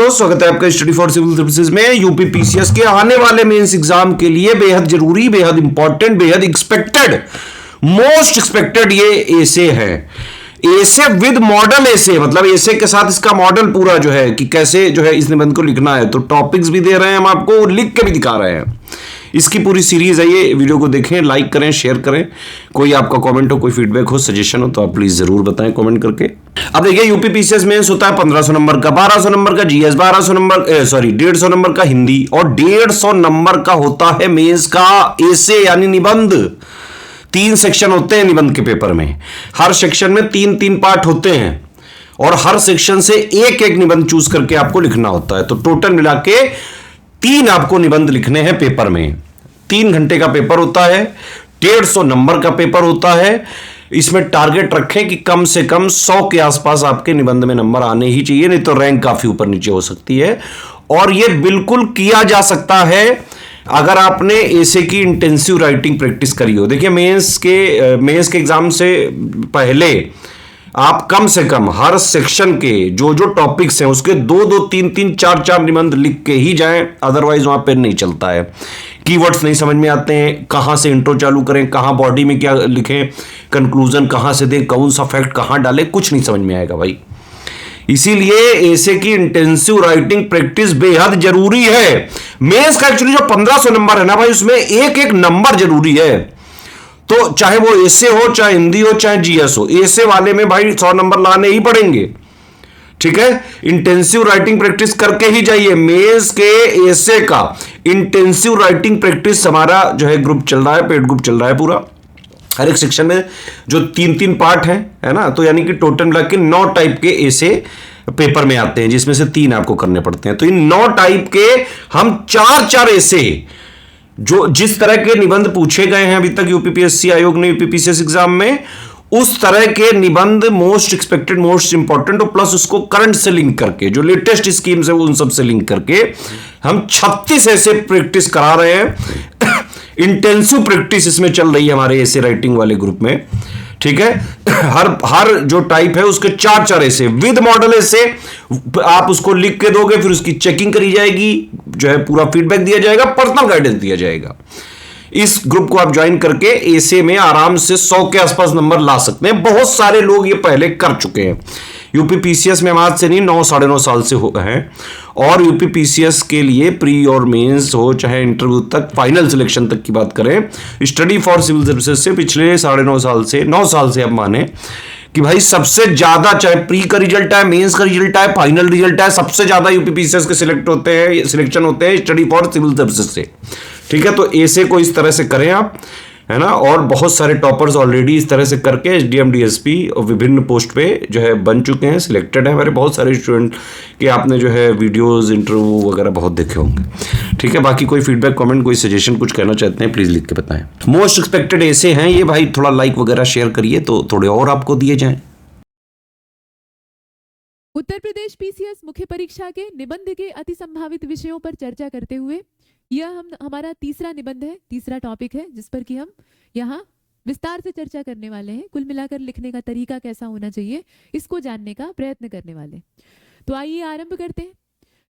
मित्रों, स्वागत है आपका स्टडी फॉर सिविल सर्विसेज में। यूपी पीसीएस के आने वाले मेंस एग्जाम के लिए बेहद जरूरी, बेहद इंपॉर्टेंट, बेहद एक्सपेक्टेड, मोस्ट एक्सपेक्टेड ये एसे है। एसे विद मॉडल एसे, मतलब एसे के साथ इसका मॉडल पूरा जो है कि कैसे जो है इस निबंध को लिखना है। तो टॉपिक्स भी दे रहे हैं हम आपको, लिख के भी दिखा रहे हैं। इसकी पूरी सीरीज है ये। वीडियो को देखें, लाइक करें, शेयर करें। कोई आपका कमेंट हो, कोई फीडबैक हो, सजेशन हो तो आप प्लीज जरूर बताएं कमेंट करके। अब देखिए, यूपी पीसीएस मेंस होता है 1500 नंबर का, 1200 नंबर का जीएस, 1200 नंबर 150 नंबर का हिंदी और 150 नंबर का होता है मेंस का एसे यानी निबंध। 3 सेक्शन होते हैं निबंध के पेपर में। हर सेक्शन में 3-3 पार्ट होते हैं और हर सेक्शन से एक एक निबंध चूज करके आपको लिखना होता है। तो टोटल मिला के 3 आपको निबंध लिखने हैं पेपर में। 3 घंटे का पेपर होता है, 150 नंबर का पेपर होता है। इसमें टारगेट रखें कि कम से कम 100 के आसपास आपके निबंध में नंबर आने ही चाहिए, नहीं तो रैंक काफी ऊपर नीचे हो सकती है। और यह बिल्कुल किया जा सकता है अगर आपने एसे की इंटेंसिव राइटिंग प्रैक्टिस करी हो। देखिए, मेंस के एग्जाम से पहले आप कम से कम हर सेक्शन के जो जो टॉपिक्स हैं उसके 2-2, 3-3, 4-4 निबंध लिख के ही जाएं, अदरवाइज वहां पे नहीं चलता है। कीवर्ड्स नहीं समझ में आते हैं, कहां से इंट्रो चालू करें, कहां बॉडी में क्या लिखें, कंक्लूजन कहां से दें, कौन सा फैक्ट कहां डालें, कुछ नहीं समझ में आएगा भाई। इसीलिए एसे की इंटेंसिव राइटिंग प्रैक्टिस बेहद जरूरी है। मेंस का एक्चुअली जो 1500 नंबर है ना भाई, उसमें एक एक नंबर जरूरी है। तो चाहे वो एसे हो, चाहे हिंदी हो, चाहे जीएस हो, एसे वाले में भाई 100 नंबर लाने ही पड़ेंगे। ठीक है, इंटेंसिव राइटिंग प्रैक्टिस करके ही जाइए। मेंस के एसे का इंटेंसिव राइटिंग प्रैक्टिस हमारा जो है ग्रुप चल रहा है, पेड ग्रुप चल रहा है पूरा। हर एक सेक्शन में जो 3-3 पार्ट है ना, तो यानी कि टोटल मिला के 9 टाइप के एसे पेपर में आते हैं, जिसमें से 3 आपको करने पड़ते हैं। तो इन 9 टाइप के हम 4-4 एसे, जो जिस तरह के निबंध पूछे गए हैं अभी तक यूपीपीएससी आयोग ने यूपीपीसीएस एग्जाम में, उस तरह के निबंध मोस्ट एक्सपेक्टेड, मोस्ट इंपॉर्टेंट और प्लस उसको करंट से लिंक करके, जो लेटेस्ट स्कीम है उन सब से लिंक करके हम 36 ऐसे प्रैक्टिस करा रहे हैं। इंटेंसिव प्रैक्टिस इसमें चल रही है हमारे ऐसे राइटिंग वाले ग्रुप में। ठीक है, हर जो टाइप है उसके 4-4 ऐसे विद मॉडल ऐसे आप उसको लिख के दोगे, फिर उसकी चेकिंग करी जाएगी, जो है पूरा फीडबैक दिया जाएगा, पर्सनल गाइडेंस दिया जाएगा। इस ग्रुप को आप ज्वाइन करके एसे में आराम से 100 के आसपास नंबर ला सकते हैं। बहुत सारे लोग ये पहले कर चुके हैं। यूपी पीसीएस में हम आज से नहीं, 9-9.5 साल से हैं। और यूपी पीसीएस के लिए प्री और मेंस हो, चाहे इंटरव्यू तक, फाइनल सिलेक्शन तक की बात करें, स्टडी फॉर सिविल सर्विसेज से पिछले 9.5 साल से, 9 साल से अब माने कि भाई सबसे ज्यादा, चाहे प्री का रिजल्ट है, मेंस का रिजल्ट है, फाइनल रिजल्ट है, सबसे ज्यादा यूपी पीसीएस के सिलेक्शन होते हैं स्टडी फॉर सिविल सर्विसेज से। ठीक है, तो एसे को इस तरह से करें आप, है ना। और बहुत सारे टॉपर्स ऑलरेडी इस तरह से करके एसडीएम, डीएसपी और विभिन्न पोस्ट पे जो है बन चुके हैं, सिलेक्टेड है हमारे बहुत सारे स्टूडेंट के। आपने जो है वीडियोस, इंटरव्यू वगैरह बहुत देखे होंगे। ठीक है, बाकी कोई फीडबैक, कमेंट, कोई सजेशन, कुछ कहना चाहते हैं प्लीज लिख के बताएं। मोस्ट एक्सपेक्टेड ऐसे हैं ये भाई, थोड़ा लाइक वगैरह शेयर करिए तो थोड़े और आपको दिए जाएं। उत्तर प्रदेश पीसीएस मुख्य परीक्षा के निबंध के अति संभावित विषयों पर चर्चा करते हुए यह हमारा तीसरा निबंध है, तीसरा टॉपिक है, जिस पर कि हम यहाँ विस्तार से चर्चा करने वाले हैं। कुल मिलाकर लिखने का तरीका कैसा होना चाहिए, इसको जानने का प्रयत्न करने वाले। तो आइए आरंभ करते हैं।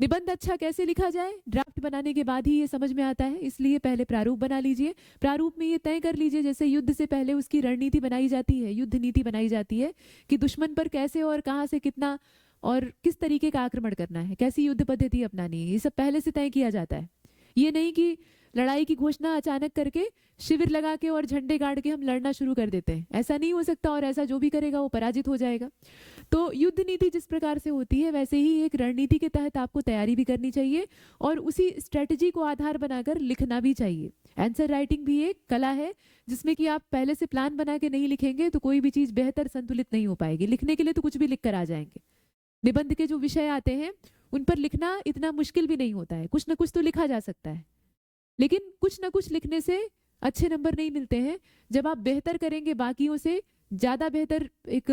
निबंध अच्छा कैसे लिखा जाए, ड्राफ्ट बनाने के बाद ही ये समझ में आता है, इसलिए पहले प्रारूप बना लीजिए। प्रारूप में ये तय कर लीजिए, जैसे युद्ध से पहले उसकी रणनीति बनाई जाती है, युद्ध नीति बनाई जाती है कि दुश्मन पर कैसे और कहाँ से कितना और किस तरीके का आक्रमण करना है, कैसी युद्ध पद्धति अपनानी है, ये सब पहले से तय किया जाता है। ये नहीं कि लड़ाई की घोषणा अचानक करके शिविर लगा के और झंडे गाड़ के हम लड़ना शुरू कर देते हैं, ऐसा नहीं हो सकता। और ऐसा जो भी करेगा वो पराजित हो जाएगा। तो युद्ध नीति जिस प्रकार से होती है, वैसे ही एक रणनीति के तहत आपको तैयारी भी करनी चाहिए और उसी स्ट्रेटजी को आधार बनाकर लिखना भी चाहिए। आंसर राइटिंग भी एक कला है, जिसमें कि आप पहले से प्लान बना के नहीं लिखेंगे तो कोई भी चीज बेहतर संतुलित नहीं हो पाएगी। लिखने के लिए तो कुछ भी लिख कर आ जाएंगे। निबंध के जो विषय आते हैं उन पर लिखना इतना मुश्किल भी नहीं होता है, कुछ ना कुछ तो लिखा जा सकता है। लेकिन कुछ ना कुछ लिखने से अच्छे नंबर नहीं मिलते हैं। जब आप बेहतर करेंगे, बाकियों से ज़्यादा बेहतर, एक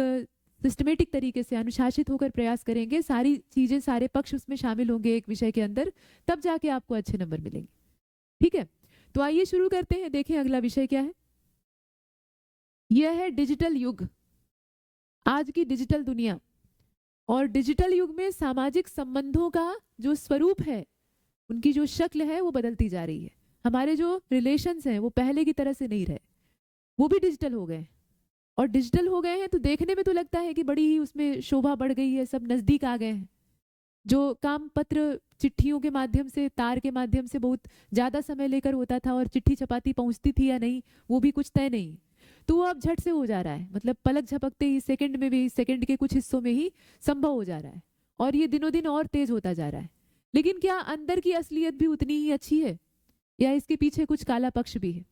सिस्टमेटिक तरीके से अनुशासित होकर प्रयास करेंगे, सारी चीज़ें, सारे पक्ष उसमें शामिल होंगे एक विषय के अंदर, तब जाके आपको अच्छे नंबर मिलेंगे। ठीक है, तो आइए शुरू करते हैं। देखें अगला विषय क्या है। यह है डिजिटल युग, आज की डिजिटल दुनिया। और डिजिटल युग में सामाजिक संबंधों का जो स्वरूप है, उनकी जो शक्ल है वो बदलती जा रही है। हमारे जो रिलेशंस हैं वो पहले की तरह से नहीं रहे, वो भी डिजिटल हो गए। और डिजिटल हो गए हैं तो देखने में तो लगता है कि बड़ी ही उसमें शोभा बढ़ गई है, सब नजदीक आ गए हैं। जो काम पत्र चिट्ठियों के माध्यम से, तार के माध्यम से बहुत ज्यादा समय लेकर होता था और चिट्ठी चपाती पहुंचती थी या नहीं वो भी कुछ तय नहीं, तो वो अब झट से हो जा रहा है। मतलब पलक झपकते ही, सेकंड में भी, सेकंड के कुछ हिस्सों में ही संभव हो जा रहा है। और ये दिनों दिन और तेज होता जा रहा है। लेकिन क्या अंदर की असलियत भी उतनी ही अच्छी है, या इसके पीछे कुछ काला पक्ष भी है,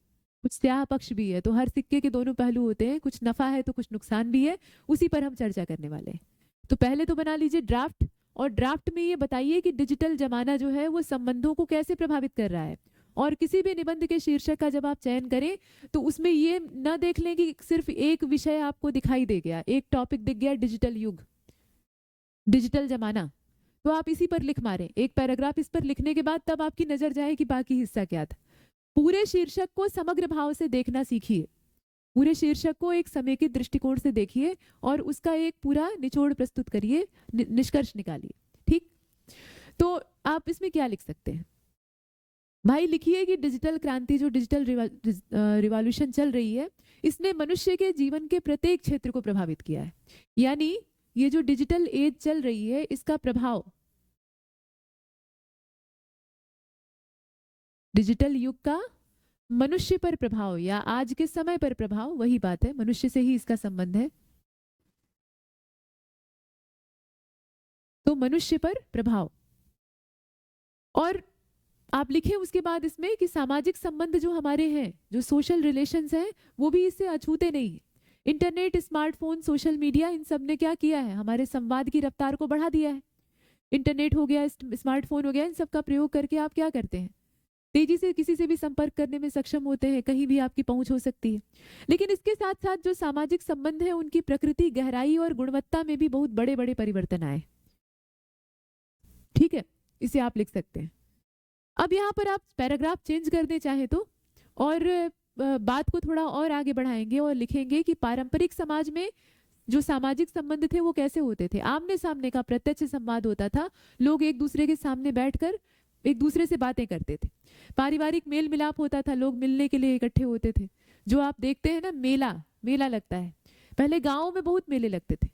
कुछ स्याह पक्ष भी है? तो हर सिक्के के दोनों पहलू होते हैं, कुछ नफा है तो कुछ नुकसान भी है। उसी पर हम चर्चा करने वाले हैं। तो पहले तो बना लीजिए ड्राफ्ट, और ड्राफ्ट में ये बताइए कि डिजिटल जमाना जो है वो संबंधों को कैसे प्रभावित कर रहा है। और किसी भी निबंध के शीर्षक का जब आप चयन करें तो उसमें ये न देख लें कि सिर्फ एक विषय आपको दिखाई दे गया, एक टॉपिक दिख गया, डिजिटल युग, डिजिटल जमाना, तो आप इसी पर लिख मारें एक पैराग्राफ। इस पर लिखने के बाद तब आपकी नजर जाए कि बाकी हिस्सा क्या था। पूरे शीर्षक को समग्र भाव से देखना सीखिए, पूरे शीर्षक को एक समेकित दृष्टिकोण से देखिए और उसका एक पूरा निचोड़ प्रस्तुत करिए, निष्कर्ष निकालिए। ठीक, तो आप इसमें क्या लिख सकते हैं भाई? लिखिए कि डिजिटल क्रांति, जो डिजिटल रिवॉल्यूशन चल रही है, इसने मनुष्य के जीवन के प्रत्येक क्षेत्र को प्रभावित किया है। यानी ये जो डिजिटल एज चल रही है, इसका प्रभाव, डिजिटल युग का मनुष्य पर प्रभाव या आज के समय पर प्रभाव, वही बात है, मनुष्य से ही इसका संबंध है। तो मनुष्य पर प्रभाव, और आप लिखें उसके बाद इसमें कि सामाजिक संबंध जो हमारे हैं, जो सोशल रिलेशंस हैं, वो भी इससे अछूते नहीं है। इंटरनेट, स्मार्टफोन, सोशल मीडिया, इन सब ने क्या किया है? हमारे संवाद की रफ्तार को बढ़ा दिया है। इंटरनेट हो गया, स्मार्टफोन हो गया, इन सब का प्रयोग करके आप क्या करते हैं? तेजी से किसी से भी संपर्क करने में सक्षम होते हैं, कहीं भी आपकी पहुंच हो सकती है। लेकिन इसके साथ साथ जो सामाजिक संबंध है, उनकी प्रकृति, गहराई और गुणवत्ता में भी बहुत बड़े बड़े परिवर्तन आए। ठीक है, इसे आप लिख सकते हैं। अब यहाँ पर आप पैराग्राफ चेंज करने चाहें तो, और बात को थोड़ा और आगे बढ़ाएंगे और लिखेंगे कि पारंपरिक समाज में जो सामाजिक संबंध थे वो कैसे होते थे। आमने सामने का प्रत्यक्ष संवाद होता था, लोग एक दूसरे के सामने बैठकर एक दूसरे से बातें करते थे, पारिवारिक मेल मिलाप होता था, लोग मिलने के लिए इकट्ठे होते थे। जो आप देखते हैं ना, मेला मेला लगता है, पहले गाँव में बहुत मेले लगते थे।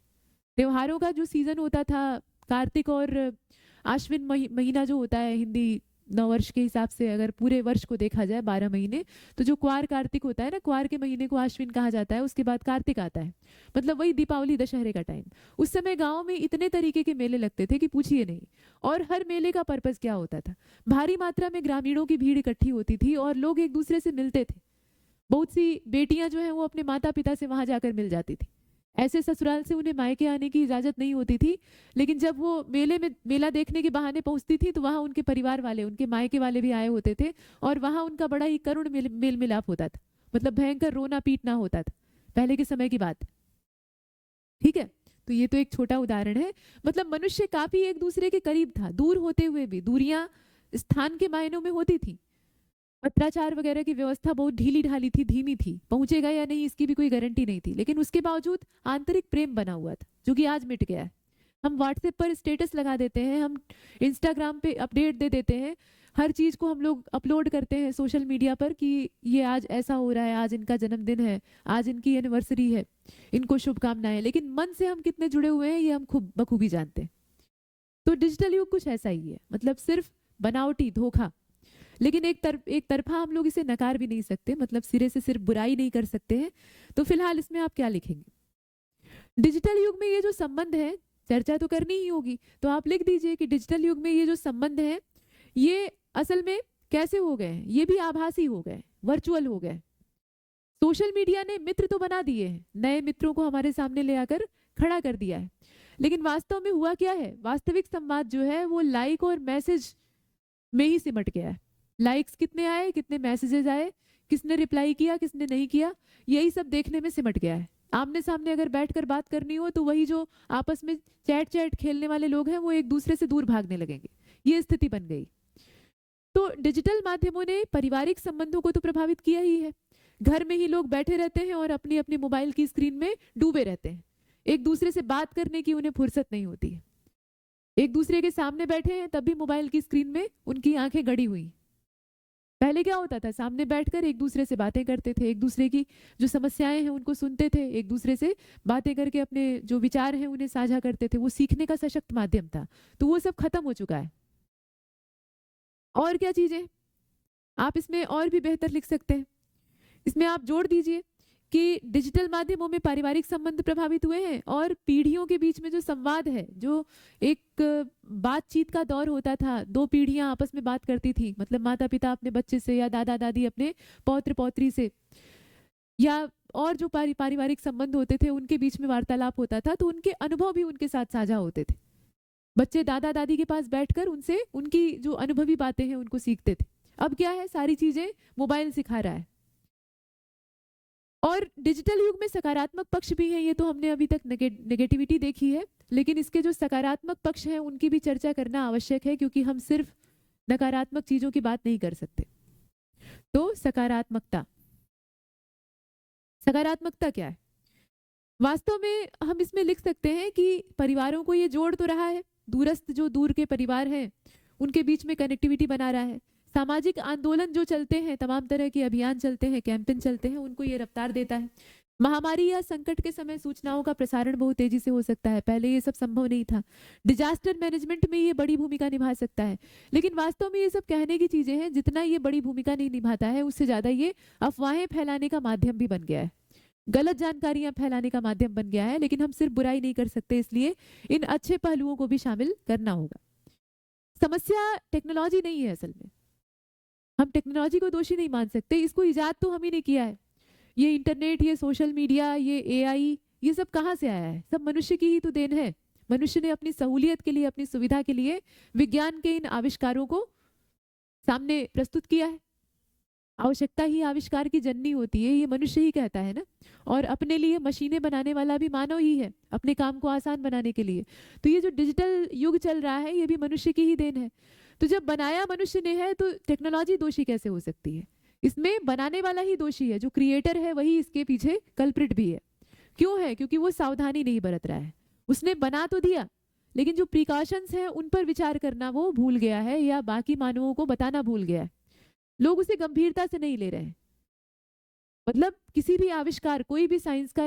त्योहारों का जो सीजन होता था, कार्तिक और आश्विन महीना जो होता है हिंदी नववर्ष के हिसाब से, अगर पूरे वर्ष को देखा जाए 12 महीने, तो जो क्वार कार्तिक होता है ना, क्वार के महीने को आश्विन कहा जाता है, उसके बाद कार्तिक आता है, मतलब वही दीपावली दशहरे का टाइम। उस समय गांव में इतने तरीके के मेले लगते थे कि पूछिए नहीं। और हर मेले का पर्पस क्या होता था? भारी मात्रा में ग्रामीणों की भीड़ इकट्ठी होती थी और लोग एक दूसरे से मिलते थे। बहुत सी बेटियां जो है वो अपने माता पिता से वहां जाकर मिल जाती थी। ऐसे ससुराल से उन्हें मायके आने की इजाजत नहीं होती थी, लेकिन जब वो मेले में मेला देखने के बहाने पहुंचती थी तो वहां उनके परिवार वाले, उनके मायके वाले भी आए होते थे, और वहां उनका बड़ा ही करुण मेल मिलाप होता था। मतलब भयंकर रोना पीटना होता था, पहले के समय की बात। ठीक है, तो ये तो एक छोटा उदाहरण है। मतलब मनुष्य काफी एक दूसरे के करीब था, दूर होते हुए भी। दूरियां स्थान के मायनों में होती थी, पत्राचार वगैरह की व्यवस्था बहुत ढीली ढाली थी, धीमी थी, पहुंचेगा या नहीं इसकी भी कोई गारंटी नहीं थी, लेकिन उसके बावजूद आंतरिक प्रेम बना हुआ था, जो कि आज मिट गया है। हम व्हाट्सएप पर स्टेटस लगा देते हैं, हम इंस्टाग्राम पे अपडेट दे देते हैं, हर चीज को हम लोग अपलोड करते हैं सोशल मीडिया पर कि ये आज ऐसा हो रहा है, आज इनका जन्मदिन है, आज इनकी एनिवर्सरी है, इनको शुभकामनाएं। लेकिन मन से हम कितने जुड़े हुए हैं ये हम खूब बखूबी जानते हैं। तो डिजिटल युग कुछ ऐसा ही है, मतलब सिर्फ बनावटी धोखा। लेकिन एक तरफा हम लोग इसे नकार भी नहीं सकते, मतलब सिरे से सिर्फ बुराई नहीं कर सकते हैं। तो फिलहाल इसमें आप क्या लिखेंगे? डिजिटल युग में ये जो संबंध है, चर्चा तो करनी ही होगी, तो आप लिख दीजिए कि डिजिटल युग में ये जो संबंध है ये असल में कैसे हो गए हैं? ये भी आभासी हो गए, वर्चुअल हो गए। सोशल मीडिया ने मित्र तो बना दिए हैं, नए मित्रों को हमारे सामने ले आकर खड़ा कर दिया है, लेकिन वास्तव में हुआ क्या है? वास्तविक संवाद जो है वो लाइक और मैसेज में ही सिमट गया है। लाइक्स कितने आए, कितने मैसेजेस आए, किसने रिप्लाई किया, किसने नहीं किया, यही सब देखने में सिमट गया है। आमने सामने अगर बैठकर बात करनी हो तो वही जो आपस में चैट खेलने वाले लोग हैं वो एक दूसरे से दूर भागने लगेंगे, ये स्थिति बन गई। तो डिजिटल माध्यमों ने पारिवारिक संबंधों को तो प्रभावित किया ही है। घर में ही लोग बैठे रहते हैं और अपनी अपनी मोबाइल की स्क्रीन में डूबे रहते हैं। एक दूसरे से बात करने की उन्हें फुर्सत नहीं होती है। एक दूसरे के सामने बैठे हैं तब भी मोबाइल की स्क्रीन में उनकी आंखें गड़ी हुई। पहले क्या होता था, सामने बैठकर एक दूसरे से बातें करते थे, एक दूसरे की जो समस्याएं हैं उनको सुनते थे, एक दूसरे से बातें करके अपने जो विचार हैं उन्हें साझा करते थे। वो सीखने का सशक्त माध्यम था। तो वो सब खत्म हो चुका है। और क्या चीजें आप इसमें और भी बेहतर लिख सकते हैं, इसमें आप जोड़ दीजिए कि डिजिटल माध्यमों में पारिवारिक संबंध प्रभावित हुए हैं और पीढ़ियों के बीच में जो संवाद है, जो एक बातचीत का दौर होता था, दो पीढ़ियां आपस में बात करती थी, मतलब माता पिता अपने बच्चे से या दादा दादी अपने पौत्र पौत्री से, या और जो पारिवारिक संबंध होते थे उनके बीच में वार्तालाप होता था, तो उनके अनुभव भी उनके साथ साझा होते थे। बच्चे दादा दादी के पास बैठकर उनसे उनकी जो अनुभवी बातें हैं उनको सीखते थे। अब क्या है, सारी चीजें मोबाइल सिखा रहा है। और डिजिटल युग में सकारात्मक पक्ष भी हैं, ये तो हमने अभी तक नेगेटिविटी देखी है, लेकिन इसके जो सकारात्मक पक्ष हैं उनकी भी चर्चा करना आवश्यक है, क्योंकि हम सिर्फ नकारात्मक चीजों की बात नहीं कर सकते। तो सकारात्मकता क्या है? वास्तव में हम इसमें लिख सकते हैं कि परिवारों को ये जोड़ तो रहा है, दूरस्थ जो दूर के परिवार हैं उनके बीच में कनेक्टिविटी बना रहा है। सामाजिक आंदोलन जो चलते हैं, तमाम तरह के अभियान चलते हैं, कैंपेन चलते हैं, उनको ये रफ्तार देता है। महामारी या संकट के समय सूचनाओं का प्रसारण बहुत तेजी से हो सकता है, पहले ये सब संभव नहीं था। डिजास्टर मैनेजमेंट में ये बड़ी भूमिका निभा सकता है, लेकिन वास्तव में ये सब कहने की चीजें हैं। जितना ये बड़ी भूमिका नहीं निभाता है, उससे ज्यादा ये अफवाहें फैलाने का माध्यम भी बन गया है, गलत जानकारियां फैलाने का माध्यम बन गया है। लेकिन हम सिर्फ बुराई नहीं कर सकते, इसलिए इन अच्छे पहलुओं को भी शामिल करना होगा। समस्या टेक्नोलॉजी नहीं है, असल में हम टेक्नोलॉजी को दोषी नहीं मान सकते, इसको इजाद तो हम ही ने किया है। ये इंटरनेट, ये सोशल मीडिया, ये एआई, ये सब कहाँ से आया है? सब मनुष्य की ही तो देन है। मनुष्य ने अपनी सहूलियत के लिए, अपनी सुविधा के लिए विज्ञान के इन आविष्कारों को सामने प्रस्तुत किया है। आवश्यकता ही आविष्कार की जननी होती है, ये मनुष्य ही कहता है ना। और अपने लिए मशीनें बनाने वाला भी मानव ही है, अपने काम को आसान बनाने के लिए। तो ये जो डिजिटल युग चल रहा है, ये भी मनुष्य की ही देन है। तो जब बनाया मनुष्य ने है, तो टेक्नोलॉजी दोषी कैसे हो सकती है? इसमें बनाने वाला ही दोषी है, जो क्रिएटर है वही इसके पीछे कल्प्रिट भी है। क्यों है? क्योंकि वो सावधानी नहीं बरत रहा है। उसने बना तो दिया, लेकिन जो प्रिकॉशंस हैं उन पर विचार करना वो भूल गया है, या बाकी मानवों को बताना भूल गया है। लोग उसे गंभीरता से नहीं ले रहे हैं। मतलब किसी भी आविष्कार, कोई भी साइंस का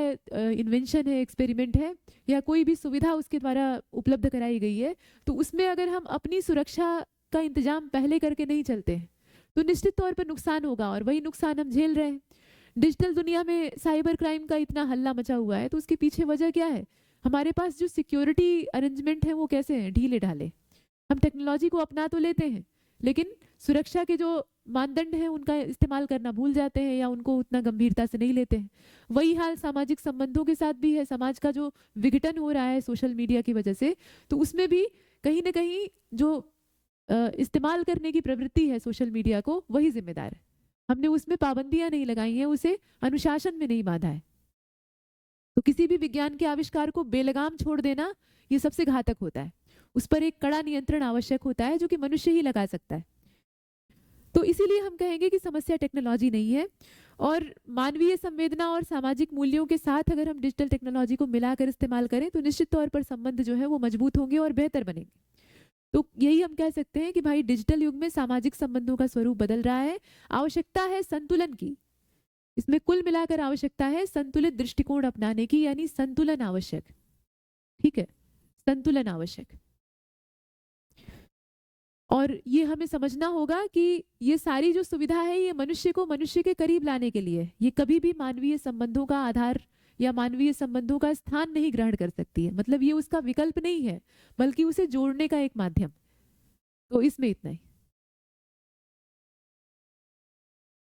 इन्वेंशन है, एक्सपेरिमेंट है, या कोई भी सुविधा उसके द्वारा उपलब्ध कराई गई है, तो उसमें अगर हम अपनी सुरक्षा का इंतजाम पहले करके नहीं चलते हैं, तो निश्चित तौर पर नुकसान होगा, और वही नुकसान हम झेल रहे हैं। डिजिटल दुनिया में साइबर क्राइम का इतना हल्ला मचा हुआ है, तो उसके पीछे वजह क्या है? हमारे पास जो सिक्योरिटी अरेंजमेंट है वो कैसे हैं? ढीले ढाले। हम टेक्नोलॉजी को अपना तो लेते हैं, लेकिन सुरक्षा के जो मानदंड हैं उनका इस्तेमाल करना भूल जाते हैं, या उनको उतना गंभीरता से नहीं लेते हैं। वही हाल सामाजिक संबंधों के साथ भी है। समाज का जो विघटन हो रहा है सोशल मीडिया की वजह से, तो उसमें भी कहीं ना कहीं जो इस्तेमाल करने की प्रवृत्ति है सोशल मीडिया को, वही जिम्मेदार है। हमने उसमें पाबंदियां नहीं लगाई हैं, उसे अनुशासन में नहीं बांधा है। तो किसी भी विज्ञान के आविष्कार को बेलगाम छोड़ देना, ये सबसे घातक होता है। उस पर एक कड़ा नियंत्रण आवश्यक होता है, जो कि मनुष्य ही लगा सकता है। तो इसीलिए हम कहेंगे कि समस्या टेक्नोलॉजी नहीं है, और मानवीय संवेदना और सामाजिक मूल्यों के साथ अगर हम डिजिटल टेक्नोलॉजी को मिलाकर इस्तेमाल करें, तो निश्चित तौर पर संबंध जो है वो मजबूत होंगे और बेहतर बनेंगे। तो यही हम कह सकते हैं कि भाई डिजिटल युग में सामाजिक संबंधों का स्वरूप बदल रहा है। आवश्यकता है संतुलन की। इसमें कुल मिलाकर आवश्यकता है संतुलित दृष्टिकोण अपनाने की, यानी संतुलन आवश्यक। ठीक है, संतुलन आवश्यक। और ये हमें समझना होगा कि ये सारी जो सुविधा है, ये मनुष्य को मनुष्य के करीब लाने के लिए, ये कभी भी मानवीय संबंधों का आधार या मानवीय संबंधों का स्थान नहीं ग्रहण कर सकती है। मतलब ये उसका विकल्प नहीं है, बल्कि उसे जोड़ने का एक माध्यम। तो इसमें इतना ही।